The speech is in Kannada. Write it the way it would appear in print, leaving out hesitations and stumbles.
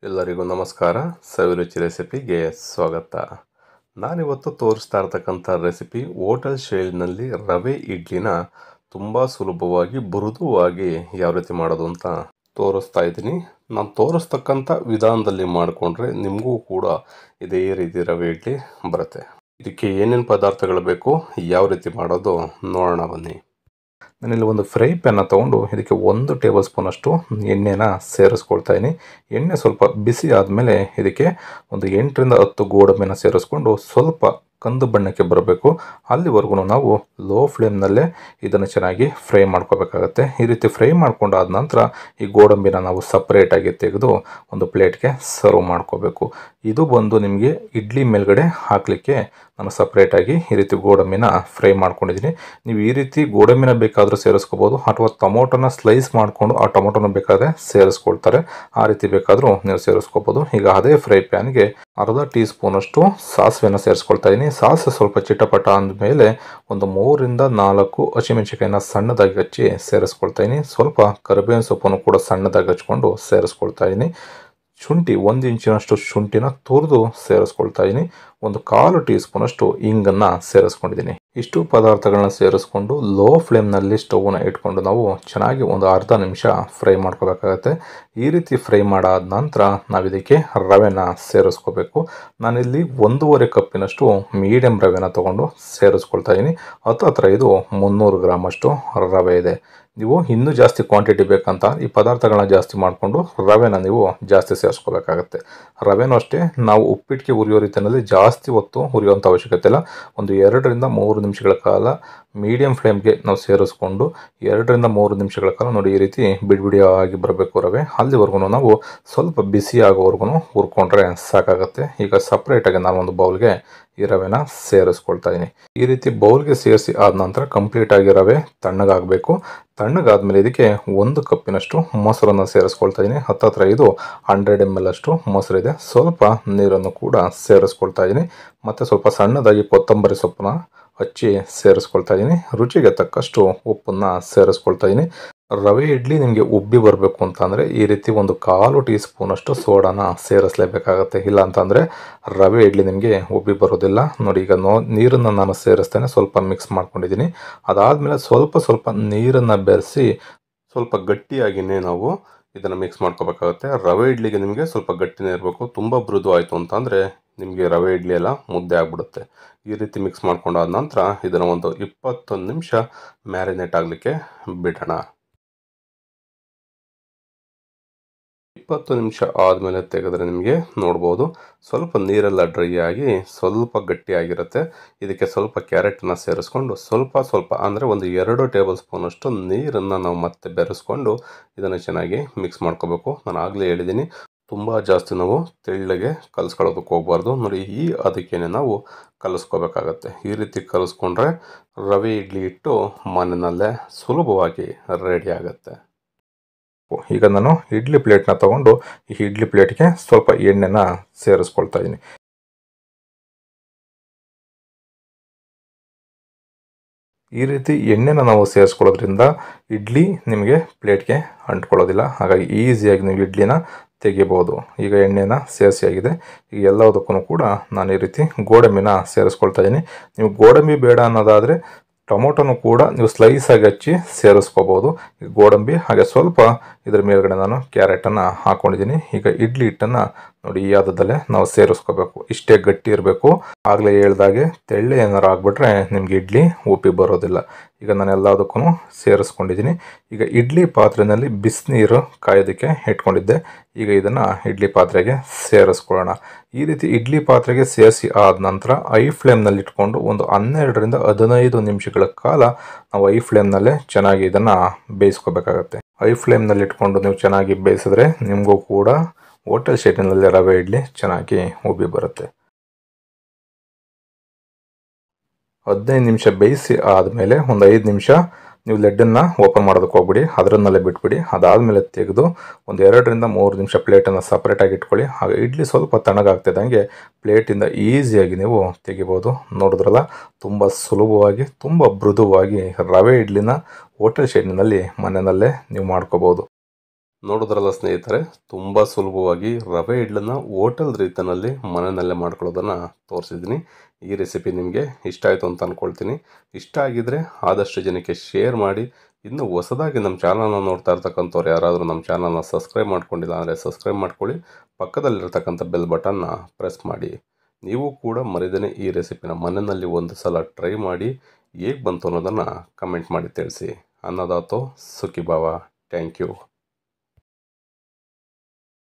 ಎಲ್ಲರಿಗೂ ನಮಸ್ಕಾರ. ಸವಿರುಚಿ ರೆಸಿಪಿಗೆ ಸ್ವಾಗತ. ನಾನಿವತ್ತು ತೋರಿಸ್ತಾ ಇರ್ತಕ್ಕಂಥ ರೆಸಿಪಿ ಹೋಟೆಲ್ ಶೈಲಿನಲ್ಲಿ ರವೆ ಇಡ್ಲಿನ ತುಂಬ ಸುಲಭವಾಗಿ ಮೃದುವಾಗಿ ಯಾವ ರೀತಿ ಮಾಡೋದು ಅಂತ ತೋರಿಸ್ತಾ ಇದ್ದೀನಿ. ನಾನು ತೋರಿಸ್ತಕ್ಕಂಥ ವಿಧಾನದಲ್ಲಿ ಮಾಡಿಕೊಂಡ್ರೆ ನಿಮಗೂ ಕೂಡ ಇದೇ ರೀತಿ ರವೆ ಇಡ್ಲಿ ಬರುತ್ತೆ. ಇದಕ್ಕೆ ಏನೇನು ಪದಾರ್ಥಗಳು ಬೇಕು, ಯಾವ ರೀತಿ ಮಾಡೋದು ನೋಡೋಣ ಬನ್ನಿ. ನಾನಿಲ್ಲಿ ಒಂದು ಫ್ರೈ ಪ್ಯಾನ್ನ ತೊಗೊಂಡು ಇದಕ್ಕೆ 1 ಟೇಬಲ್ ಸ್ಪೂನ್ ಅಷ್ಟು ಎಣ್ಣೆನ ಸೇರಿಸ್ಕೊಳ್ತಾ ಇದ್ದೀನಿ. ಎಣ್ಣೆ ಸ್ವಲ್ಪ ಬಿಸಿ ಆದಮೇಲೆ ಇದಕ್ಕೆ ಒಂದು 8 ರಿಂದ 10 ಗೋಡಂಬಿನ ಸೇರಿಸ್ಕೊಂಡು ಸ್ವಲ್ಪ ಕಂದು ಬಣ್ಣಕ್ಕೆ ಬರಬೇಕು. ಅಲ್ಲಿವರೆಗೂ ನಾವು ಲೋ ಫ್ಲೇಮ್ನಲ್ಲೇ ಇದನ್ನು ಚೆನ್ನಾಗಿ ಫ್ರೈ ಮಾಡ್ಕೋಬೇಕಾಗತ್ತೆ. ಈ ರೀತಿ ಫ್ರೈ ಮಾಡ್ಕೊಂಡಾದ ನಂತರ ಈ ಗೋಡಂಬಿನ ನಾವು ಸಪ್ರೇಟಾಗಿ ತೆಗೆದು ಒಂದು ಪ್ಲೇಟ್ಗೆ ಸರ್ವ್ ಮಾಡ್ಕೋಬೇಕು. ಇದು ಬಂದು ನಿಮಗೆ ಇಡ್ಲಿ ಮೇಲ್ಗಡೆ ಹಾಕಲಿಕ್ಕೆ ನಾನು ಸಪ್ರೇಟಾಗಿ ಈ ರೀತಿ ಗೋಡಂಬಿನ ಫ್ರೈ ಮಾಡ್ಕೊಂಡಿದ್ದೀನಿ. ನೀವು ಈ ರೀತಿ ಗೋಡಂಬಿನ ಬೇಕಾದರೂ ಸೇರಿಸ್ಕೋಬೋದು, ಅಥವಾ ಟೊಮೊಟೊನ ಸ್ಲೈಸ್ ಮಾಡಿಕೊಂಡು ಆ ಟೊಮೊಟೊನ ಬೇಕಾದರೆ ಸೇರಿಸ್ಕೊಳ್ತಾರೆ, ಆ ರೀತಿ ಬೇಕಾದರೂ ನೀವು ಸೇರಿಸ್ಕೋಬೋದು. ಈಗ ಅದೇ ಫ್ರೈ ಪ್ಯಾನ್ಗೆ ಅರ್ಧ ಟೀ ಸ್ಪೂನ್ ಅಷ್ಟು ಸಾಸಿವೆನ ಸೇರಿಸ್ಕೊಳ್ತಾ ಇದ್ದೀನಿ. ಸಾಸಿವೆ ಸ್ವಲ್ಪ ಚಿಟಪಟ ಅಂದಮೇಲೆ ಒಂದು 3 ರಿಂದ 4 ಹಸಿಮೆಣಸಿನಕಾಯಿನ ಸಣ್ಣದಾಗಿ ಹಚ್ಚಿ ಸೇರಿಸ್ಕೊಳ್ತಾ ಇದ್ದೀನಿ. ಸ್ವಲ್ಪ ಕರಿಬೇವಿನ ಸೊಪ್ಪನ್ನು ಕೂಡ ಸಣ್ಣದಾಗಿ ಹಚ್ಕೊಂಡು ಸೇರಿಸ್ಕೊಳ್ತಾ ಇದ್ದೀನಿ. ಶುಂಠಿ 1 ಇಂಚಿನಷ್ಟು ಶುಂಠಿನ ತುರಿದು ಸೇರಿಸ್ಕೊಳ್ತಾ ಇದ್ದೀನಿ. ಒಂದು 1/4 ಟೀ ಸ್ಪೂನ್ ಅಷ್ಟು ಇಂಗನ್ನು ಸೇರಿಸ್ಕೊಂಡಿದ್ದೀನಿ. ಇಷ್ಟು ಪದಾರ್ಥಗಳನ್ನ ಸೇರಿಸ್ಕೊಂಡು ಲೋ ಫ್ಲೇಮ್ನಲ್ಲಿ ಸ್ಟವ್ನ ಇಟ್ಕೊಂಡು ನಾವು ಚೆನ್ನಾಗಿ ಒಂದು ಅರ್ಧ ನಿಮಿಷ ಫ್ರೈ ಮಾಡ್ಕೋಬೇಕಾಗತ್ತೆ. ಈ ರೀತಿ ಫ್ರೈ ಮಾಡಾದ ನಂತರ ನಾವಿದಕ್ಕೆ ರವೆನ ಸೇರಿಸ್ಕೋಬೇಕು. ನಾನಿಲ್ಲಿ 1.5 ಕಪ್ಪಿನಷ್ಟು ಮೀಡಿಯಂ ರವೆನ ತೊಗೊಂಡು ಸೇರಿಸ್ಕೊಳ್ತಾ ಇದ್ದೀನಿ. ಹತ್ರ ಇದು 300 ಗ್ರಾಮ್ ಅಷ್ಟು ರವೆ ಇದೆ. ನೀವು ಇನ್ನೂ ಜಾಸ್ತಿ ಕ್ವಾಂಟಿಟಿ ಬೇಕಂತ ಈ ಪದಾರ್ಥಗಳನ್ನ ಜಾಸ್ತಿ ಮಾಡಿಕೊಂಡು ರವೆನ ನೀವು ಜಾಸ್ತಿ ಸೇರಿಸ್ಕೋಬೇಕಾಗತ್ತೆ. ರವೆನೂ ಅಷ್ಟೇ, ನಾವು ಉಪ್ಪಿಟ್ಟಿಗೆ ಹುರಿಯೋ ರೀತಿಯಲ್ಲಿ ಜಾಸ್ತಿ ಹೊತ್ತು ಹುರಿಯುವಂಥ ಅವಶ್ಯಕತೆ ಇಲ್ಲ. ಒಂದು 2 ರಿಂದ 3 ನಿಮಿಷಗಳ ಕಾಲ ಮೀಡಿಯಂ ಫ್ಲೇಮ್ಗೆ ನಾವು ಸೇರಿಸ್ಕೊಂಡು 2 ರಿಂದ 3 ನಿಮಿಷಗಳ ಕಾಲ ನೋಡಿ ಈ ರೀತಿ ಬಿಡಿಯಾಗಿ ಬರಬೇಕು ರವೆ. ಅಲ್ಲಿವರೆಗೂ ನಾವು ಸ್ವಲ್ಪ ಬಿಸಿ ಆಗೋವರೆಗೂ ಹುರ್ಕೊಂಡ್ರೆ ಸಾಕಾಗುತ್ತೆ. ಈಗ ಸಪ್ರೇಟಾಗಿ ನಾನು ಒಂದು ಬೌಲ್ಗೆ ಈ ರವೆನ ಸೇರಿಸ್ಕೊಳ್ತಾ ಇದ್ದೀನಿ. ಈ ರೀತಿ ಬೌಲ್ಗೆ ಸೇರಿಸಿ ಆದ ನಂತರ ಕಂಪ್ಲೀಟಾಗಿ ರವೆ ತಣ್ಣಗಾಗಬೇಕು. ತಣ್ಣಗಾದ್ಮೇಲೆ ಇದಕ್ಕೆ 1 ಕಪ್ಪಿನಷ್ಟು ಮೊಸರನ್ನು ಸೇರಿಸ್ಕೊಳ್ತಾ ಇದ್ದೀನಿ. ಹತ್ರ ಇದು 100 ml ಅಷ್ಟು ಮೊಸರಿದೆ. ಸ್ವಲ್ಪ ನೀರನ್ನು ಕೂಡ ಸೇರಿಸ್ಕೊಳ್ತಾ ಇದ್ದೀನಿ. ಮತ್ತು ಸ್ವಲ್ಪ ಸಣ್ಣದಾಗಿ ಕೊತ್ತಂಬರಿ ಸೊಪ್ಪನ್ನ ಹಚ್ಚಿ ಸೇರಿಸ್ಕೊಳ್ತಾ ಇದ್ದೀನಿ. ರುಚಿಗೆ ತಕ್ಕಷ್ಟು ಉಪ್ಪನ್ನು ಸೇರಿಸ್ಕೊಳ್ತಾ ಇದ್ದೀನಿ. ರವೆ ಇಡ್ಲಿ ನಿಮಗೆ ಉಬ್ಬಿ ಬರಬೇಕು ಅಂತಂದರೆ ಈ ರೀತಿ ಒಂದು 1/4 ಟೀ ಸ್ಪೂನ್ ಅಷ್ಟು ಸೋಡಾನ ಸೇರಿಸಲೇಬೇಕಾಗತ್ತೆ. ಇಲ್ಲ ಅಂತಂದರೆ ರವೆ ಇಡ್ಲಿ ನಿಮಗೆ ಉಬ್ಬಿ ಬರೋದಿಲ್ಲ. ನೋಡಿ ಈಗ ನೀರನ್ನು ನಾನು ಸೇರಿಸ್ತೇನೆ, ಸ್ವಲ್ಪ ಮಿಕ್ಸ್ ಮಾಡ್ಕೊಂಡಿದ್ದೀನಿ. ಅದಾದಮೇಲೆ ಸ್ವಲ್ಪ ನೀರನ್ನು ಬೆರೆಸಿ ಸ್ವಲ್ಪ ಗಟ್ಟಿಯಾಗಿಯೇ ನಾವು ಇದನ್ನು ಮಿಕ್ಸ್ ಮಾಡ್ಕೋಬೇಕಾಗುತ್ತೆ. ರವೆ ಇಡ್ಲಿಗೆ ನಿಮಗೆ ಸ್ವಲ್ಪ ಗಟ್ಟಿನೇ ಇರಬೇಕು. ತುಂಬ ಮೃದು ಆಯಿತು ಅಂತಂದರೆ ನಿಮಗೆ ರವೆ ಇಡ್ಲಿ ಎಲ್ಲ ಮುದ್ದೆ ಆಗಿಬಿಡುತ್ತೆ. ಈ ರೀತಿ ಮಿಕ್ಸ್ ಮಾಡ್ಕೊಂಡಾದ ನಂತರ ಇದನ್ನು ಒಂದು 21 ನಿಮಿಷ ಮ್ಯಾರಿನೇಟ್ ಆಗಲಿಕ್ಕೆ ಬಿಡೋಣ. 20 ನಿಮಿಷ ಆದಮೇಲೆ ತೆಗೆದ್ರೆ ನಿಮಗೆ ನೋಡ್ಬೋದು ಸ್ವಲ್ಪ ನೀರೆಲ್ಲ ಡ್ರೈ ಆಗಿ ಸ್ವಲ್ಪ ಗಟ್ಟಿಯಾಗಿರುತ್ತೆ. ಇದಕ್ಕೆ ಸ್ವಲ್ಪ ಕ್ಯಾರೆಟನ್ನು ಸೇರಿಸ್ಕೊಂಡು ಸ್ವಲ್ಪ ಅಂದರೆ ಒಂದು 2 ಟೇಬಲ್ ಸ್ಪೂನ್ ಅಷ್ಟು ನೀರನ್ನು ನಾವು ಮತ್ತೆ ಬೆರೆಸ್ಕೊಂಡು ಇದನ್ನು ಚೆನ್ನಾಗಿ ಮಿಕ್ಸ್ ಮಾಡ್ಕೋಬೇಕು. ನಾನು ಆಗಲೇ ಹೇಳಿದ್ದೀನಿ, ತುಂಬ ಜಾಸ್ತಿ ನಾವು ತೆಳ್ಳಗೆ ಕಲಿಸ್ಕೊಳ್ಳೋದಕ್ಕೆ ಹೋಗಬಾರ್ದು. ನೋಡಿ ಈ ಅದಕ್ಕೇನೆ ನಾವು ಕಲಿಸ್ಕೋಬೇಕಾಗತ್ತೆ. ಈ ರೀತಿ ಕಲಿಸ್ಕೊಂಡ್ರೆ ರವೆ ಇಡ್ಲಿ ಹಿಟ್ಟು ಮನೆಯಲ್ಲೇ ಸುಲಭವಾಗಿ ರೆಡಿ ಆಗುತ್ತೆ. ಈಗ ನಾನು ಇಡ್ಲಿ ಪ್ಲೇಟ್ನ ತೊಗೊಂಡು ಈ ಇಡ್ಲಿ ಪ್ಲೇಟ್ಗೆ ಸ್ವಲ್ಪ ಎಣ್ಣೆನ ಸೇರಿಸ್ಕೊಳ್ತಾ ಇದ್ದೀನಿ. ಈ ರೀತಿ ಎಣ್ಣೆನ ನಾವು ಸೇರಿಸ್ಕೊಳ್ಳೋದ್ರಿಂದ ಇಡ್ಲಿ ನಿಮಗೆ ಪ್ಲೇಟ್ಗೆ ಅಂಟ್ಕೊಳ್ಳೋದಿಲ್ಲ. ಹಾಗಾಗಿ ಈಸಿಯಾಗಿ ನೀವು ಇಡ್ಲಿನ ತೆಗಿಬೋದು. ಈಗ ಎಣ್ಣೆನ ಸೇರಿಸಿಯಾಗಿದೆ. ಈಗ ಎಲ್ಲದಕ್ಕೂ ಕೂಡ ನಾನು ಈ ರೀತಿ ಗೋಡಂಬಿನ ಸೇರಿಸ್ಕೊಳ್ತಾ ಇದ್ದೀನಿ. ನೀವು ಗೋಡಂಬಿ ಬೇಡ ಅನ್ನೋದಾದರೆ ಟೊಮೊಟೊನು ಕೂಡ ನೀವು ಸ್ಲೈಸಾಗಿ ಹಚ್ಚಿ ಸೇರಿಸ್ಕೋಬೋದು. ಈಗ ಗೋಡಂಬಿ ಹಾಗೆ ಸ್ವಲ್ಪ ಇದರ ಮೇಲ್ಗಡೆ ನಾನು ಕ್ಯಾರೆಟನ್ನು ಹಾಕ್ಕೊಂಡಿದ್ದೀನಿ. ಈಗ ಇಡ್ಲಿ ಹಿಟ್ಟನ್ನು ನೋಡಿ ಈ ಹದದಲ್ಲೇ ನಾವು ಸೇರಿಸ್ಕೋಬೇಕು. ಇಷ್ಟೇ ಗಟ್ಟಿ ಇರಬೇಕು. ಆಗಲೇ ಹೇಳ್ದಾಗೆ ತೆಳ್ಳೆ ಏನಾರು ಆಗಿಬಿಟ್ರೆ ನಿಮಗೆ ಇಡ್ಲಿ ಉಪ್ಪಿ ಬರೋದಿಲ್ಲ. ಈಗ ನಾನು ಎಲ್ಲದಕ್ಕೂ ಸೇರಿಸ್ಕೊಂಡಿದ್ದೀನಿ. ಈಗ ಇಡ್ಲಿ ಪಾತ್ರೆಯಲ್ಲಿ ಬಿಸಿನೀರು ಕಾಯೋದಕ್ಕೆ ಇಟ್ಕೊಂಡಿದ್ದೆ. ಈಗ ಇದನ್ನು ಇಡ್ಲಿ ಪಾತ್ರೆಗೆ ಸೇರಿಸ್ಕೊಳ್ಳೋಣ. ಈ ರೀತಿ ಇಡ್ಲಿ ಪಾತ್ರೆಗೆ ಸೇರಿಸಿ ಆದ ನಂತರ ಐ ಫ್ಲೇಮ್ನಲ್ಲಿ ಇಟ್ಕೊಂಡು ಒಂದು 12 ರಿಂದ 15 ನಿಮಿಷಗಳ ಕಾಲ ನಾವು ಐ ಫ್ಲೇಮ್ನಲ್ಲೇ ಚೆನ್ನಾಗಿ ಇದನ್ನು ಬೇಯಿಸ್ಕೋಬೇಕಾಗತ್ತೆ. ಐ ಫ್ಲೇಮ್ನಲ್ಲಿ ಇಟ್ಕೊಂಡು ನೀವು ಚೆನ್ನಾಗಿ ಬೇಯಿಸಿದ್ರೆ ನಿಮಗೂ ಕೂಡ ಹೋಟೆಲ್ ಶೈಲಿನಲ್ಲಿ ರವೆ ಇಡ್ಲಿ ಚೆನ್ನಾಗಿ ಉಬ್ಬಿ ಬರುತ್ತೆ. 15 ನಿಮಿಷ ಬೇಯಿಸಿ ಆದಮೇಲೆ ಒಂದು 5 ನಿಮಿಷ ನೀವು ಲೆಡ್ಡನ್ನು ಓಪನ್ ಮಾಡೋದಕ್ಕೆ ಹೋಗ್ಬಿಡಿ, ಅದರನ್ನಲ್ಲೇ ಬಿಟ್ಬಿಡಿ. ಅದಾದಮೇಲೆ ತೆಗೆದು ಒಂದು 2 ರಿಂದ 3 ನಿಮಿಷ ಪ್ಲೇಟನ್ನು ಸಪ್ರೇಟಾಗಿ ಇಟ್ಕೊಳ್ಳಿ. ಹಾಗೆ ಇಡ್ಲಿ ಸ್ವಲ್ಪ ತಣ್ಣಗಾಗ್ತಿದ್ದಂಗೆ ಪ್ಲೇಟಿಂದ ಈಸಿಯಾಗಿ ನೀವು ತೆಗಿಬೋದು. ನೋಡಿದ್ರಲ್ಲ, ತುಂಬ ಸುಲಭವಾಗಿ ತುಂಬ ಮೃದುವಾಗಿ ರವೆ ಇಡ್ಲಿನ ಹೋಟೆಲ್ ಶೈಲಿನಲ್ಲಿ ಮನೆಯಲ್ಲೇ ನೀವು ಮಾಡ್ಕೋಬೋದು. ನೋಡಿದ್ರಲ್ಲ ಸ್ನೇಹಿತರೆ, ತುಂಬ ಸುಲಭವಾಗಿ ರವೆ ಇಡ್ಲನ್ನು ಹೋಟೆಲ್ ರೀತಿಯಲ್ಲಿ ಮನೆಯಲ್ಲೇ ಮಾಡ್ಕೊಳ್ಳೋದನ್ನು ತೋರಿಸಿದ್ದೀನಿ. ಈ ರೆಸಿಪಿ ನಿಮಗೆ ಇಷ್ಟ ಆಯಿತು ಅಂತ ಅಂದ್ಕೊಳ್ತೀನಿ. ಇಷ್ಟ ಆಗಿದ್ದರೆ ಆದಷ್ಟು ಜನಕ್ಕೆ ಶೇರ್ ಮಾಡಿ. ಇನ್ನು ಹೊಸದಾಗಿ ನಮ್ಮ ಚಾನಲ್ನ ನೋಡ್ತಾ ಇರ್ತಕ್ಕಂಥವ್ರು ಯಾರಾದರೂ ನಮ್ಮ ಚಾನಲ್ನ ಸಬ್ಸ್ಕ್ರೈಬ್ ಮಾಡ್ಕೊಂಡಿಲ್ಲ ಅಂದರೆ ಸಬ್ಸ್ಕ್ರೈಬ್ ಮಾಡ್ಕೊಳ್ಳಿ. ಪಕ್ಕದಲ್ಲಿರ್ತಕ್ಕಂಥ ಬೆಲ್ ಬಟನ್ನ ಪ್ರೆಸ್ ಮಾಡಿ. ನೀವು ಕೂಡ ಮರಿದೇನೆ ಈ ರೆಸಿಪಿನ ಮನೆಯಲ್ಲಿ ಒಂದು ಸಲ ಟ್ರೈ ಮಾಡಿ ಹೇಗೆ ಬಂತು ಅನ್ನೋದನ್ನು ಕಮೆಂಟ್ ಮಾಡಿ ತಿಳಿಸಿ. ಅನ್ನದಾತೋ ಸುಖಿ ಭಾವ. Thank you.